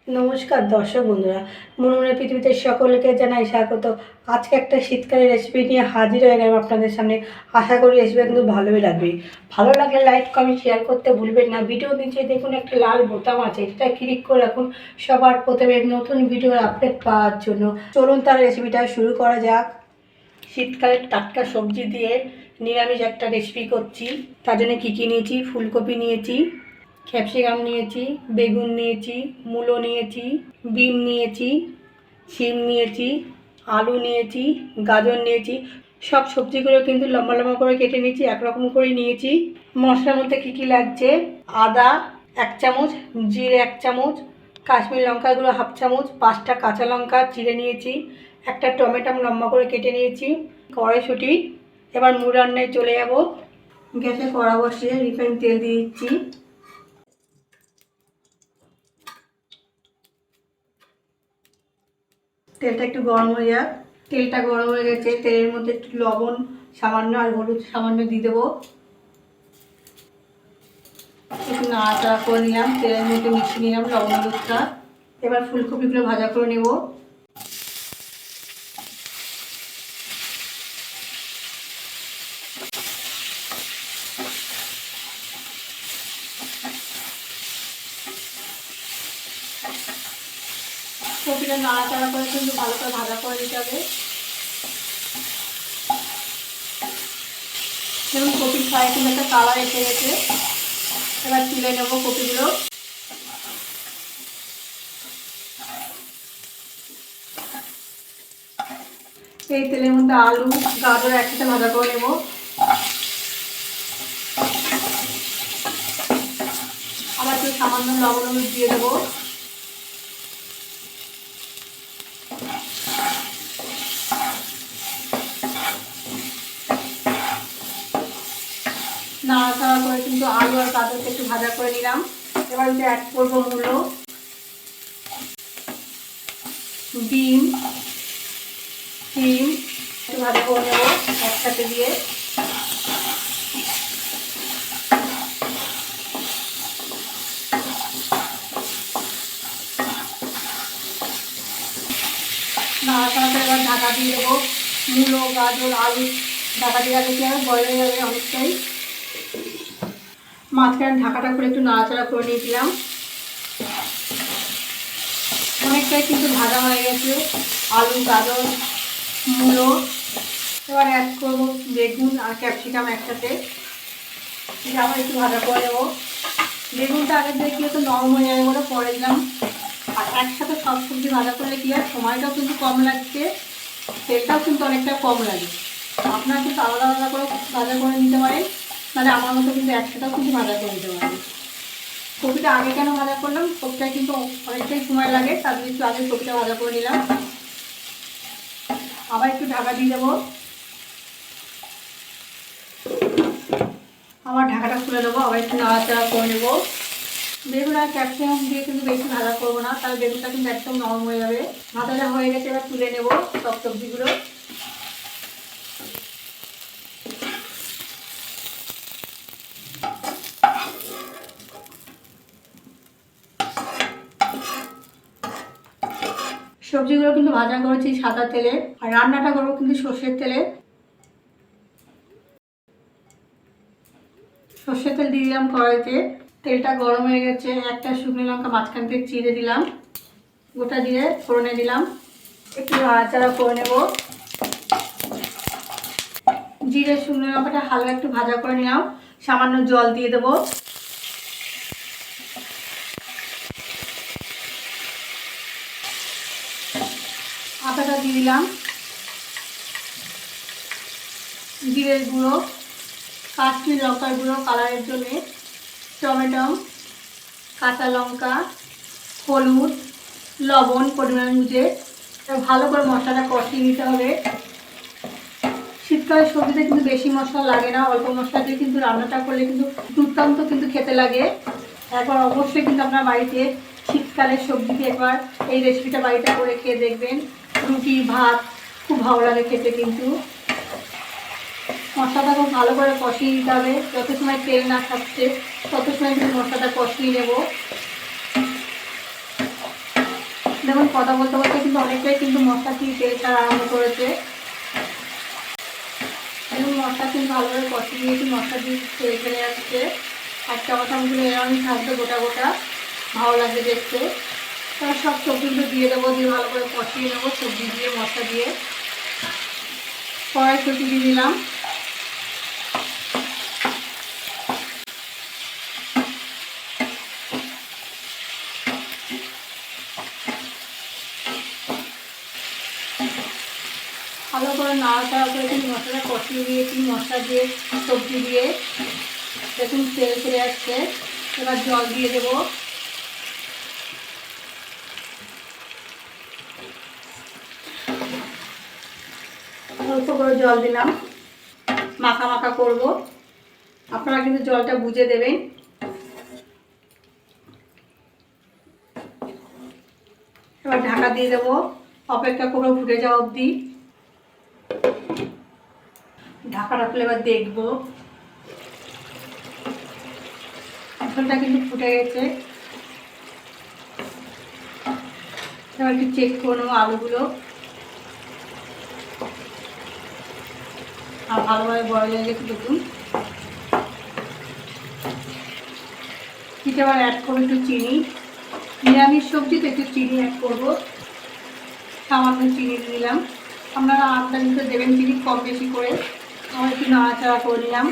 নমস্কার দর্শক বন্ধুরা, মনমনের পৃথিবীতে সকলকে জানাই স্বাগত। আজকে একটা শীতকালের রেসিপি নিয়ে হাজির হয়ে গেলাম আপনাদের সামনে। আশা করি রেসিপি কিন্তু ভালোই লাগবে। ভালো লাগলে লাইক কমেন্ট শেয়ার করতে ভুলবেন না। ভিডিও নিচে দেখুন একটা লাল বোতাম আছে, এটা ক্লিক করে রাখুন সবার প্রথমে নতুন ভিডিওর আপডেট পাওয়ার জন্য। চলুন তার রেসিপিটা শুরু করা যাক। শীতকালের টাটকা সবজি দিয়ে নিরামিষ একটা রেসিপি করছি। তার জন্য কী কী নিয়েছি: ফুলকপি নিয়েছি, ক্যাপসিকাম নিয়েছি, বেগুন নিয়েছি, মূলো নিয়েছি, বিম নিয়েছি, শিম নিয়েছি, আলু নিয়েছি, গাজর নিয়েছি। সব সবজিগুলো কিন্তু লম্বা লম্বা করে কেটে নিয়েছি, একরকম করে নিয়েছি। মশলার মধ্যে কী কী লাগছে: আদা 1 চামচ, জিরে 1 চামচ, কাশ্মীরি লঙ্কাগুলো 1/2 চামচ, 5টা কাঁচা লঙ্কা চিড়ে নিয়েছি, একটা টমেটো লম্বা করে কেটে নিয়েছি, কড়াইশুঁটি। এবার মূল রান্নায় চলে যাব। গ্যাসে কড়া বসিয়ে রিফাইন তেল দিয়ে দিচ্ছি। তেলটা একটু গরম হয়ে যাক। তেলটা গরম হয়ে গেছে, তেলের মধ্যে একটু লবণ সামান্য আর হলুদ সামান্য দিয়ে দেবো। একটু নাড়াচাড়া করে নিলাম, তেলের মধ্যে মিশিয়ে নিলাম লবণ হলুদটা। এবার ফুলকপিগুলো ভাজা করে নেব। কপিটা নাড়াচাড়া করে কিন্তু ভালো করে ভাজা করে দিতে হবে। যেমন কপির ফ্রাই কিন্তু একটা কালার এসে গেছে। এবার তুলে নেবো কপিগুলো। এই তেলের মধ্যে আলু গাজর একসাথে ভাজা করে নেব। আবার একটু সামান্য লবণ হলুদ দিয়ে দেবো। নাড়াচাড়া করে কিন্তু আলু আর গাজরকে একটু ভাজা করে নিলাম। এবার অ্যাড করবো মূলো, ডিম, শিম একটু ভাজা করে নেবো একসাথে দিয়ে। নাড়াচাড়া করে এবার ঢাকা দিয়ে দেবো। মূলো গাজর আলু ঢাকা দিয়ে রাখলে কি হবে, বয়েল হয়ে যাবে অনেকটাই। মাঝখানে ঢাকাটা করে একটু নাড়াচাড়া করে নিয়েছিলাম। অনেকটাই কিন্তু ভাজা হয়ে গেছে আলু গাজর মূলো। এবার অ্যাড করবো বেগুন আর ক্যাপসিকাম একসাথে, আবার একটু ভাজা করে নেবো। বেগুনটা আগের দিয়ে কি হতো, নরম হয়ে যাবে বলে পরে দিলাম। আর একসাথে সব সবজি ভাজা করলে কি হয়, সময়টাও কিন্তু কম লাগছে, তেলটাও কিন্তু অনেকটা কম লাগে। আপনারা কিন্তু আলাদা আলাদা করে ভাজা করে নিতে পারেন, নাহলে আমার মতো কিন্তু একসাথেও কিন্তু ভাজা করে নিতে পারেন। কপিটা আগে কেন ভাজা করলাম, কপিটা কিন্তু অনেকটাই সময় লাগে, তার জন্য একটু আগে কপিটা ভাজা করে নিলাম। আবার একটু ঢাকা দিয়ে দেবো। আবার ঢাকাটা খুলে দেবো, আবার একটু নাড়াচাড়া করে নেবো। বেগুন আর ক্যাপসিকাম দিয়ে কিন্তু বেশি ভাজা করবো না, তাহলে বেগুনটা কিন্তু একদম নরম হয়ে যাবে। ভাজাটা হয়ে গেছে, এবার তুলে নেবো সব সবজিগুলো। সবজিগুলো কিন্তু ভাজা করেছি সাদা তেলে, আর রান্নাটা করবো কিন্তু সর্ষের তেলে। সর্ষের তেল দিয়ে দিলাম কড়াইতে। তেলটা গরম হয়ে গেছে, একটা শুকনো লঙ্কা মাঝখান থেকে চিড়ে দিলাম, গোটা দিয়ে ফোড়নে দিলাম। একটু নাড়াচাড়া করে নেব। জিরে শুকনো লঙ্কাটা হালকা একটু ভাজা করে নিলাম, সামান্য জল দিয়ে দেবো। আদাটা দিয়ে দিলাম, জিরের গুঁড়ো, কাশ্মীরি লঙ্কার গুঁড়ো কালারের জন্য, টমেটো, কাঁচা লঙ্কা, হলুদ, লবণ পরিমাণ বুঝে। ভালো করে মশলাটা কষিয়ে নিতে হবে। শীতকালের সবজিতে কিন্তু বেশি মশলা লাগে না, অল্প মশলা দিয়ে কিন্তু রান্নাটা করলে কিন্তু দুর্দান্ত কিন্তু খেতে লাগে। একবার অবশ্যই কিন্তু আপনার বাড়িতে শীতকালের সবজিতে একবার এই রেসিপিটা বাড়িতে করে খেয়ে দেখবেন। রুটি ভাত খুব ভালো লাগে খেতে। কিন্তু মশলাটা খুব ভালো করে কষিয়ে নিতে হবে, যত সময় তেল না থাকছে তত সময় কিন্তু মশলাটা কষিয়ে নেব। দেখুন কথা বলতে বলতে কিন্তু অনেকটাই কিন্তু মশলা দিয়ে তেল ছাড়া আরম্ভ করেছে। এবং মশলা কিন্তু ভালোভাবে কষিয়ে নিয়েছি, মশলা দিয়ে তেল ফেলে আসছে। একটা কথা বলতে এরকমই থাকবে গোটা গোটা, ভালো লাগবে দেখতে। তার সব সবজিগুলো দিয়ে দেবো, দিয়ে ভালো করে কষিয়ে নেবো সবজি দিয়ে মশলা দিয়ে। কড়াইশুঁটি দিয়ে দিলাম, ভালো করে নাড়াচাড়া করে কিন্তু মশলাটা কষিয়ে দিয়েছি, মশলা দিয়ে সবজি দিয়ে দেখুন তেল ছেড়ে যাচ্ছে। এবার জল দিয়ে দেবো, অল্প করে জল দিলাম, মাখা মাখা করব। আপনারা কিন্তু জলটা বুঝে দেবেন। এবার ঢাকা দিয়ে দেবো, অপেক্ষা করবো ফুটে যাওয়া অবধি। ঢাকাটা খুলে এবার দেখবো, ঝোলটা কিন্তু ফুটে গেছে। এবার একটু চেক করে নেবো আলুগুলো, আর ভালোভাবে বয়েল হয়ে গেছে দেখুন। এবার অ্যাড করবো একটু চিনি, নিরামিষ সবজিতে একটু চিনি অ্যাড করবো, সামান্য চিনি দিলাম। আপনারা আন্দাজ মতো দেবেন চিনি কম বেশি করে। আমার একটু নাড়াচাড়া করে নিলাম।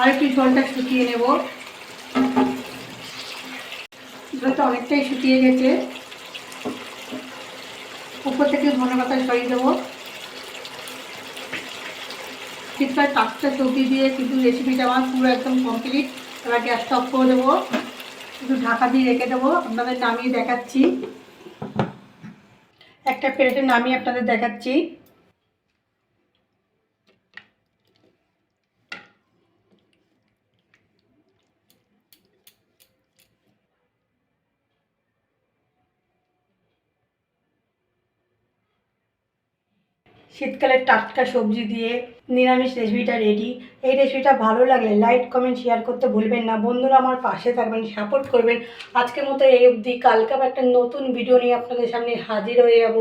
আর একটু ঝোলটা শুকিয়ে নেব, ঝোলটা অনেকটাই শুকিয়ে গেছে। উপর থেকে ধনেপাতা সরিয়ে দেবো। শীতকাল টাটকা সবজি দিয়ে কিন্তু রেসিপিটা আমার পুরো একদম কমপ্লিট। এবার গ্যাসটা অফ করে দেবো, একটু ঢাকা দিয়ে রেখে দেবো। আপনাদের নামিয়ে দেখাচ্ছি, একটা প্লেটে নামিয়ে আপনাদের দেখাচ্ছি। শীতকালের টাটকা সবজি দিয়ে নিরামিষ রেসিপিটা রেডি। এই রেসিপিটা ভালো লাগলে লাইক কমেন্ট শেয়ার করতে ভুলবেন না। বন্ধুরা আমার পাশে থাকবেন, সাপোর্ট করবেন। আজকের মতো এই অবধি, কালকে আবার একটা নতুন ভিডিও নিয়ে আপনাদের সামনে হাজির হয়ে যাব।